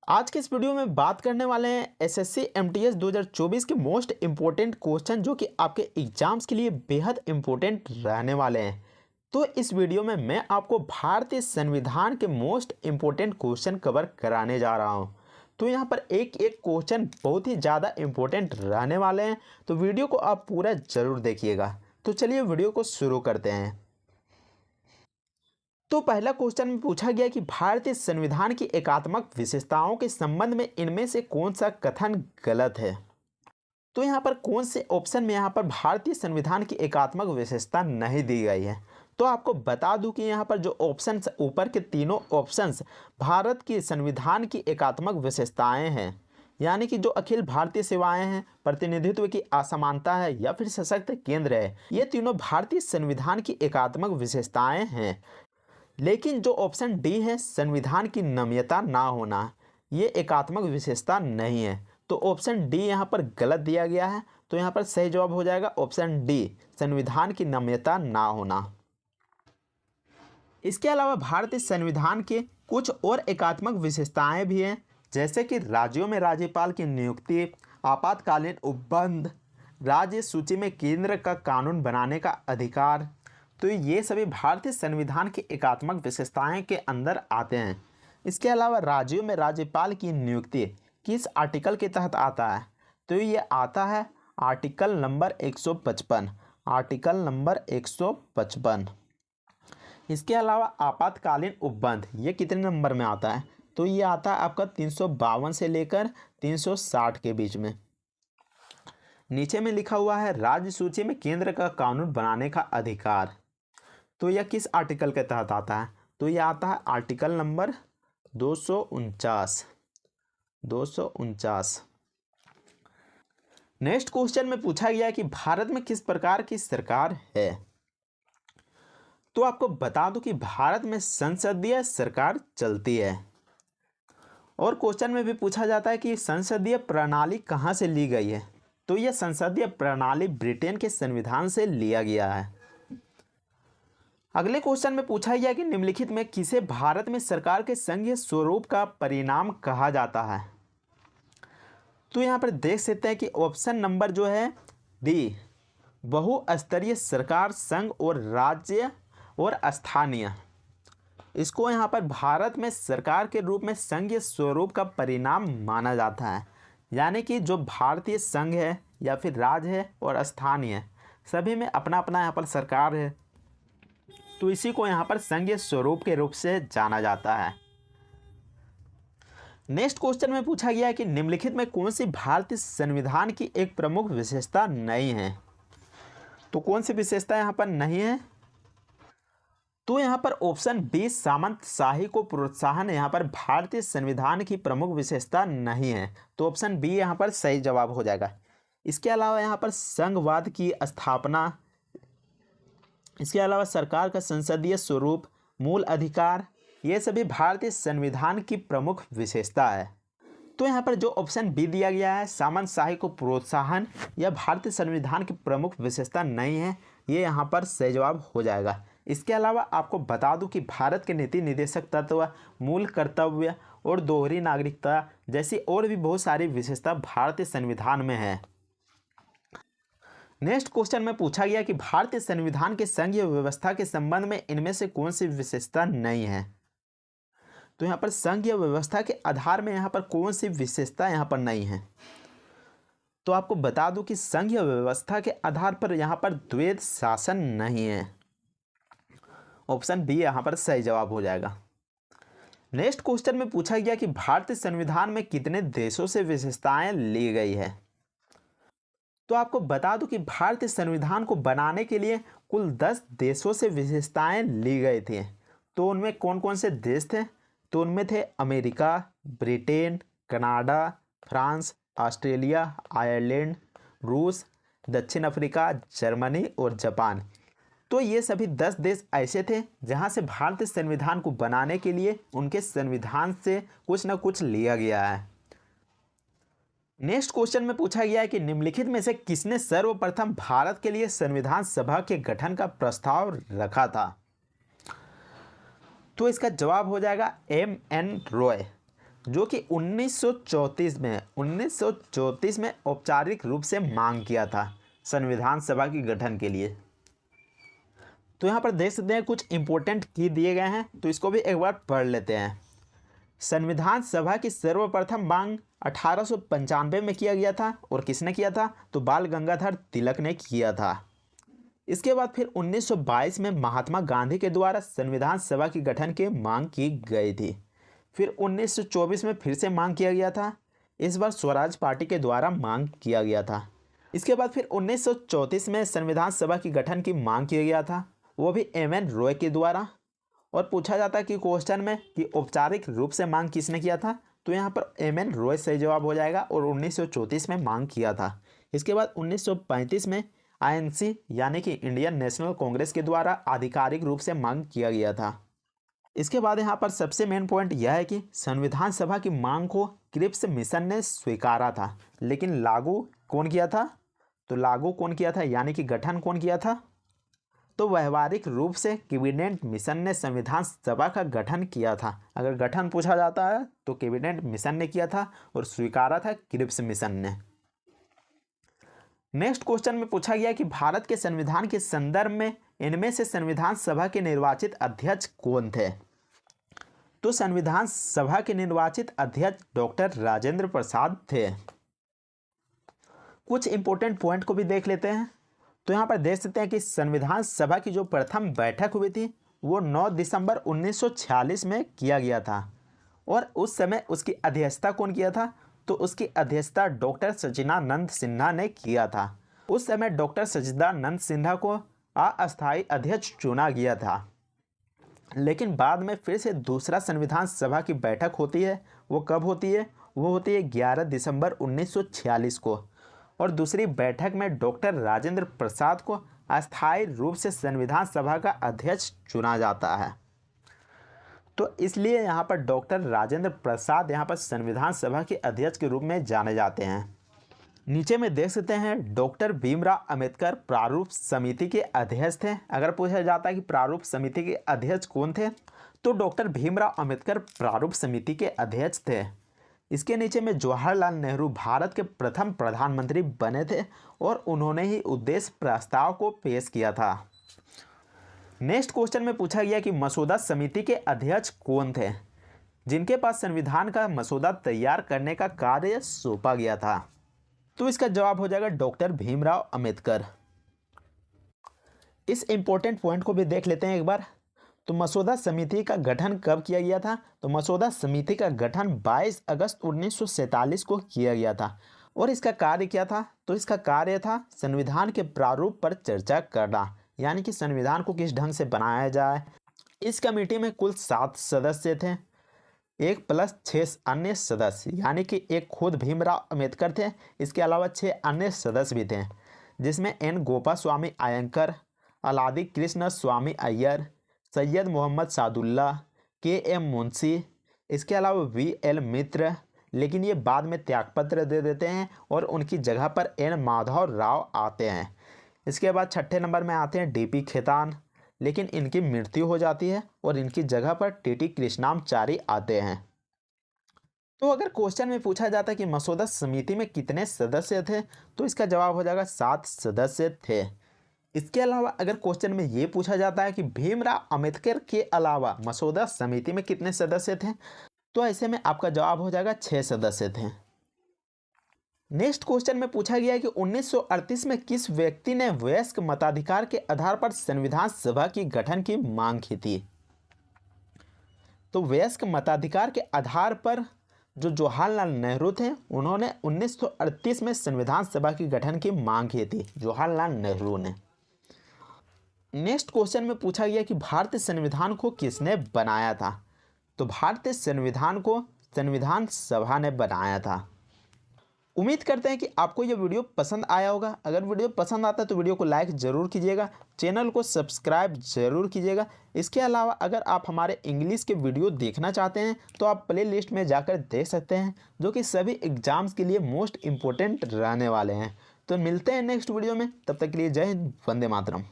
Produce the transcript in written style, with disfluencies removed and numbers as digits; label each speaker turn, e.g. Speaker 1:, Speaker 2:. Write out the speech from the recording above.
Speaker 1: आज के इस वीडियो में बात करने वाले हैं एसएससी एमटीएस 2024 के मोस्ट इम्पोर्टेंट क्वेश्चन जो कि आपके एग्जाम्स के लिए बेहद इम्पोर्टेंट रहने वाले हैं। तो इस वीडियो में मैं आपको भारतीय संविधान के मोस्ट इम्पोर्टेंट क्वेश्चन कवर कराने जा रहा हूं। तो यहाँ पर एक एक क्वेश्चन बहुत ही ज़्यादा इम्पोर्टेंट रहने वाले हैं, तो वीडियो को आप पूरा ज़रूर देखिएगा। तो चलिए वीडियो को शुरू करते हैं। तो पहला क्वेश्चन में पूछा गया कि भारतीय संविधान की एकात्मक विशेषताओं के संबंध में इनमें से कौन सा कथन गलत है। तो यहाँ पर कौन से ऑप्शन में यहाँ पर भारतीय संविधान की एकात्मक विशेषता नहीं दी गई है। तो आपको बता दूं कि यहाँ पर जो ऑप्शंस ऊपर के तीनों ऑप्शंस भारत की संविधान की एकात्मक विशेषताएं हैं, यानी कि जो अखिल भारतीय सेवाएं हैं, प्रतिनिधित्व की असमानता है या फिर सशक्त केंद्र है, ये तीनों भारतीय संविधान की एकात्मक विशेषताएं हैं। लेकिन जो ऑप्शन डी है संविधान की नम्यता ना होना, ये एकात्मक विशेषता नहीं है। तो ऑप्शन डी यहाँ पर गलत दिया गया है। तो यहाँ पर सही जवाब हो जाएगा ऑप्शन डी, संविधान की नम्यता ना होना। इसके अलावा भारतीय संविधान के कुछ और एकात्मक विशेषताएं भी हैं, जैसे कि राज्यों में राज्यपाल की नियुक्ति, आपातकालीन उपबंध, राज्य सूची में केंद्र का कानून बनाने का अधिकार। तो ये सभी भारतीय संविधान की एकात्मक विशेषताएं के अंदर आते हैं। इसके अलावा राज्यों में राज्यपाल की नियुक्ति किस आर्टिकल के तहत आता है। तो ये आता है आर्टिकल नंबर 155, आर्टिकल नंबर 155। इसके अलावा आपातकालीन उपबंध ये कितने नंबर में आता है। तो ये आता है आपका 352 से लेकर 360 के बीच में। नीचे में लिखा हुआ है राज्य सूची में केंद्र का कानून बनाने का अधिकार। तो यह किस आर्टिकल के तहत आता है। तो यह आता है आर्टिकल नंबर 249। नेक्स्ट क्वेश्चन में पूछा गया कि भारत में किस प्रकार की सरकार है। तो आपको बता दूं कि भारत में संसदीय सरकार चलती है। और क्वेश्चन में भी पूछा जाता है कि संसदीय प्रणाली कहां से ली गई है। तो यह संसदीय प्रणाली ब्रिटेन के संविधान से लिया गया है। अगले क्वेश्चन में पूछा गया कि निम्नलिखित में किसे भारत में सरकार के संघीय स्वरूप का परिणाम कहा जाता है। तो यहाँ पर देख सकते हैं कि ऑप्शन नंबर जो है डी, बहुस्तरीय सरकार, संघ और राज्य और स्थानीय, इसको यहाँ पर भारत में सरकार के रूप में संघीय स्वरूप का परिणाम माना जाता है। यानी कि जो भारतीय संघ है या फिर राज्य है और स्थानीय, सभी में अपना अपना यहाँ पर सरकार है, तो इसी को यहाँ पर संघीय स्वरूप के रूप से जाना जाता है। नेक्स्ट क्वेश्चन में पूछा गया है कि निम्नलिखित में कौन सी भारतीय संविधान की एक प्रमुख विशेषता नहीं है। तो कौन सी विशेषता यहाँ पर नहीं है। तो यहाँ पर ऑप्शन बी, सामंतशाही को प्रोत्साहन, यहाँ पर भारतीय संविधान की प्रमुख विशेषता नहीं है। तो ऑप्शन बी यहाँ पर सही जवाब हो जाएगा। इसके अलावा यहाँ पर संघवाद की स्थापना, इसके अलावा सरकार का संसदीय स्वरूप, मूल अधिकार, ये सभी भारतीय संविधान की प्रमुख विशेषता है। तो यहाँ पर जो ऑप्शन बी दिया गया है, सामंतशाही को प्रोत्साहन, यह भारतीय संविधान की प्रमुख विशेषता नहीं है, ये यहाँ पर सही जवाब हो जाएगा। इसके अलावा आपको बता दूं कि भारत के नीति निर्देशक तत्व, मूल कर्तव्य और दोहरी नागरिकता जैसी और भी बहुत सारी विशेषता भारतीय संविधान में है। नेक्स्ट क्वेश्चन में पूछा गया कि भारतीय संविधान के संघीय व्यवस्था के संबंध में इनमें से कौन सी विशेषता नहीं है। तो यहाँ पर संघीय व्यवस्था के आधार में यहाँ पर कौन सी विशेषता यहाँ पर नहीं है। तो आपको बता दूं कि संघीय व्यवस्था के आधार पर यहाँ पर द्वैध शासन नहीं है। ऑप्शन बी यहाँ पर सही जवाब हो जाएगा। नेक्स्ट क्वेश्चन में पूछा गया कि भारतीय संविधान में कितने देशों से विशेषताएं ली गई है। तो आपको बता दूं कि भारतीय संविधान को बनाने के लिए कुल 10 देशों से विशेषताएं ली गई थी। तो उनमें कौन कौन से देश थे। तो उनमें थे America, Britain, Canada, France, Australia, Ireland, रूस, दक्षिण अफ्रीका, जर्मनी और जापान। तो ये सभी 10 देश ऐसे थे जहां से भारतीय संविधान को बनाने के लिए उनके संविधान से कुछ न कुछ लिया गया है। नेक्स्ट क्वेश्चन में पूछा गया है कि निम्नलिखित में से किसने सर्वप्रथम भारत के लिए संविधान सभा के गठन का प्रस्ताव रखा था। तो इसका जवाब हो जाएगा M.N. रॉय, जो कि 1934 में औपचारिक रूप से मांग किया था संविधान सभा के गठन के लिए। तो यहाँ पर देख सकते हैं कुछ इंपॉर्टेंट की दिए गए हैं, तो इसको भी एक बार पढ़ लेते हैं। संविधान सभा की सर्वप्रथम मांग 1895 में किया गया था, और किसने किया था? तो बाल गंगाधर तिलक ने किया था। इसके बाद फिर 1922 में महात्मा गांधी के द्वारा संविधान सभा की गठन की मांग की गई थी। फिर 1924 में फिर से मांग किया गया था, इस बार स्वराज पार्टी के द्वारा मांग किया गया था। इसके बाद फिर 1934 में संविधान सभा की गठन की मांग किया गया था, वो भी एम.एन. रॉय के द्वारा। और पूछा जाता है कि क्वेश्चन में कि औपचारिक रूप से मांग किसने किया था, तो यहाँ पर एम.एन. रॉय सही जवाब हो जाएगा, और 1934 में मांग किया था। इसके बाद 1935 में आई.एन.सी. यानी कि इंडियन नेशनल कांग्रेस के द्वारा आधिकारिक रूप से मांग किया गया था। इसके बाद यहाँ पर सबसे मेन पॉइंट यह है कि संविधान सभा की मांग को क्रिप्स मिशन ने स्वीकारा था, लेकिन लागू कौन किया था? तो लागू कौन किया था, यानी कि गठन कौन किया था? तो व्यवहारिक रूप से कैबिनेट मिशन ने संविधान सभा का गठन किया था। अगर गठन पूछा जाता है तो कैबिनेट मिशन ने किया था, और स्वीकारा था क्रिप्स मिशन ने। नेक्स्ट क्वेश्चन में पूछा गया कि भारत के संविधान के संदर्भ में इनमें से संविधान सभा के निर्वाचित अध्यक्ष कौन थे? तो संविधान सभा के निर्वाचित अध्यक्ष डॉक्टर राजेंद्र प्रसाद थे। कुछ इंपॉर्टेंट पॉइंट को भी देख लेते हैं। तो यहाँ पर देख सकते हैं कि संविधान सभा की जो प्रथम बैठक हुई थी वो 9 दिसंबर 1946 में किया गया था, और उस समय उसकी अध्यक्षता कौन किया था? तो उसकी अध्यक्षता डॉक्टर सच्चिदानंद सिन्हा ने किया था। उस समय डॉक्टर सच्चिदानंद सिन्हा को अस्थायी अध्यक्ष चुना गया था, लेकिन बाद में फिर से दूसरा संविधान सभा की बैठक होती है। वो कब होती है? वो होती है 11 दिसंबर 1946 को, और दूसरी बैठक में डॉक्टर राजेंद्र प्रसाद को अस्थायी रूप से संविधान सभा का अध्यक्ष चुना जाता है। तो इसलिए यहाँ पर डॉक्टर राजेंद्र प्रसाद यहाँ पर संविधान सभा के अध्यक्ष के रूप में जाने जाते हैं। नीचे में देख सकते हैं डॉक्टर भीमराव अंबेडकर प्रारूप समिति के अध्यक्ष थे। अगर पूछा जाता है कि प्रारूप समिति के अध्यक्ष कौन थे, तो डॉक्टर भीमराव अंबेडकर प्रारूप समिति के अध्यक्ष थे। इसके नीचे में जवाहरलाल नेहरू भारत के प्रथम प्रधानमंत्री बने थे, और उन्होंने ही उद्देश्य प्रस्ताव को पेश किया था। नेक्स्ट क्वेश्चन में पूछा गया कि मसौदा समिति के अध्यक्ष कौन थे, जिनके पास संविधान का मसौदा तैयार करने का कार्य सौंपा गया था? तो इसका जवाब हो जाएगा डॉक्टर भीमराव अंबेडकर। इस इंपॉर्टेंट पॉइंट को भी देख लेते हैं एक बार। तो मसौदा समिति का गठन कब किया गया था? तो मसौदा समिति का गठन 22 अगस्त 1947 को किया गया था, और इसका कार्य क्या था? तो इसका कार्य था संविधान के प्रारूप पर चर्चा करना, यानी कि संविधान को किस ढंग से बनाया जाए। इस कमेटी में कुल 7 सदस्य थे, 1 + 6 अन्य सदस्य, यानी कि एक खुद भीमराव अंबेडकर थे, इसके अलावा 6 अन्य सदस्य भी थे, जिसमें एन गोपास्वामी अयंकर, अलादी कृष्ण स्वामी अय्यर, सैयद मोहम्मद सादुल्ला, के.एम. मुंशी, इसके अलावा वी.एल. मित्र, लेकिन ये बाद में त्यागपत्र दे देते हैं और उनकी जगह पर एन माधव राव आते हैं। इसके बाद 6ठे नंबर में आते हैं डी.पी. खेतान, लेकिन इनकी मृत्यु हो जाती है और इनकी जगह पर टी.टी. कृष्णामाचारी आते हैं। तो अगर क्वेश्चन में पूछा जाता है कि मसौदा समिति में कितने सदस्य थे, तो इसका जवाब हो जाएगा 7 सदस्य थे। इसके अलावा अगर क्वेश्चन में ये पूछा जाता है कि भीमराव अंबेडकर के अलावा मसौदा समिति में कितने सदस्य थे, तो ऐसे में आपका जवाब हो जाएगा 6 सदस्य थे। नेक्स्ट क्वेश्चन में पूछा गया है कि 1938 में किस व्यक्ति ने वयस्क मताधिकार के आधार पर संविधान सभा की गठन की मांग की थी? तो वयस्क मताधिकार के आधार पर जो जवाहरलाल नेहरू थे, उन्होंने 1938 में संविधान सभा की गठन की मांग की थी, जवाहरलाल नेहरू ने। नेक्स्ट क्वेश्चन में पूछा गया कि भारतीय संविधान को किसने बनाया था? तो भारतीय संविधान को संविधान सभा ने बनाया था। उम्मीद करते हैं कि आपको यह वीडियो पसंद आया होगा। अगर वीडियो पसंद आता है तो वीडियो को लाइक ज़रूर कीजिएगा, चैनल को सब्सक्राइब ज़रूर कीजिएगा। इसके अलावा अगर आप हमारे इंग्लिश के वीडियो देखना चाहते हैं तो आप प्ले लिस्ट में जाकर देख सकते हैं, जो कि सभी एग्जाम्स के लिए मोस्ट इम्पोर्टेंट रहने वाले हैं। तो मिलते हैं नेक्स्ट वीडियो में, तब तक के लिए जय हिंद, वंदे मातरम।